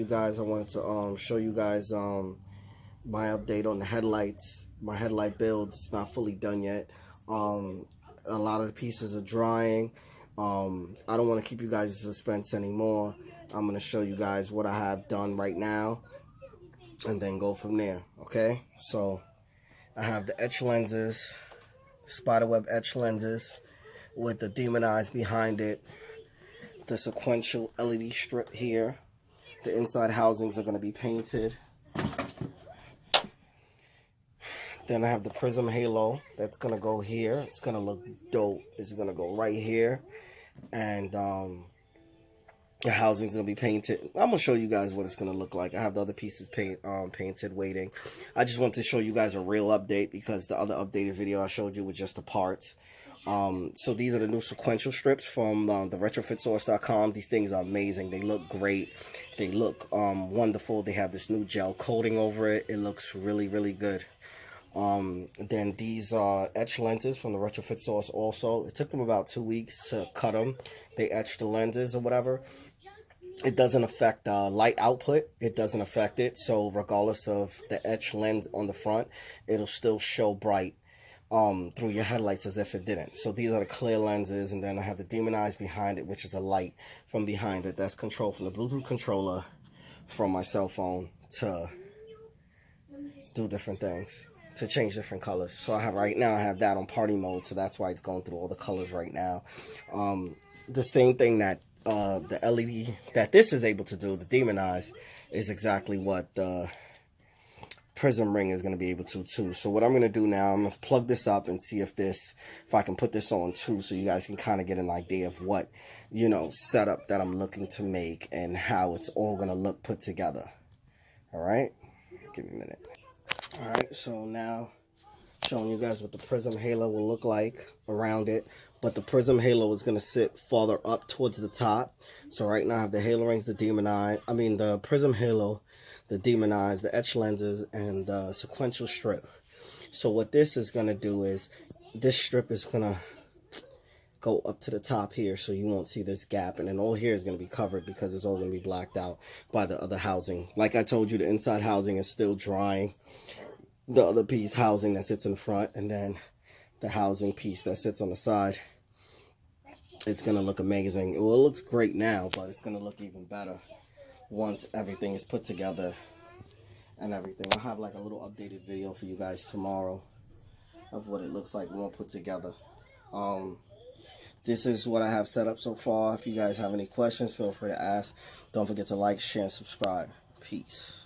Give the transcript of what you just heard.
you guys. I wanted to show you guys my update on the headlights. My headlight build. It's not fully done yet. A lot of the pieces are drying. I don't want to keep you guys in suspense anymore. I'm going to show you guys what I have done right now and then go from there. Okay, so I have the etch lenses, spiderweb etch lenses with the demon eyes behind it, the sequential LED strip here. The inside housings are going to be painted. Then I have the prism halo that's going to go here. It's going to look dope. It's going to go right here. And the housing's going to be painted. I'm going to show you guys what it's going to look like. I have the other pieces painted waiting. I just want to show you guys a real update because the other updated video I showed you was just the parts. So these are the new sequential strips from the retrofitsource.com. These things are amazing. They look great. They look wonderful. They have this new gel coating over it. It looks really, really good. Then these are etch lenses from the Retrofit Source also. It took them about 2 weeks to cut them. They etched the lenses or whatever. It doesn't affect light output. It doesn't affect it. So regardless of the etch lens on the front, it'll still show bright through your headlights as if it didn't. So these are the clear lenses, and then I have the demon eyes behind it, which is a light from behind it. That's controlled from the Bluetooth controller from my cell phone to do different things, to change different colors. So I have right now, I have that on party mode, so that's why it's going through all the colors right now. The same thing that the LED that this is able to do, the demon eyes, is exactly what the prism ring is going to be able to too. So what I'm going to do now, I'm going to plug this up and see if I can put this on too, so you guys can kind of get an idea of what, you know, setup that I'm looking to make and how it's all going to look put together. All right, give me a minute. All right, so now showing you guys what the prism halo will look like around it, but the prism halo is going to sit farther up towards the top. So right now I have the halo rings, the demon eye, the prism halo, the demon eyes, the etch lenses, and the sequential strip. So what this is going to do is this strip is going to go up to the top here, so you won't see this gap, and then all here is going to be covered because it's all going to be blacked out by the other housing. Like I told you, the inside housing is still drying. The other piece housing that sits in front, and then the housing piece that sits on the side. It's going to look amazing. Well, it looks great now, but it's going to look even better once everything is put together and everything. I'll have like a little updated video for you guys tomorrow of what it looks like when put together. This is what I have set up so far. If you guys have any questions, feel free to ask. Don't forget to like, share, and subscribe. Peace.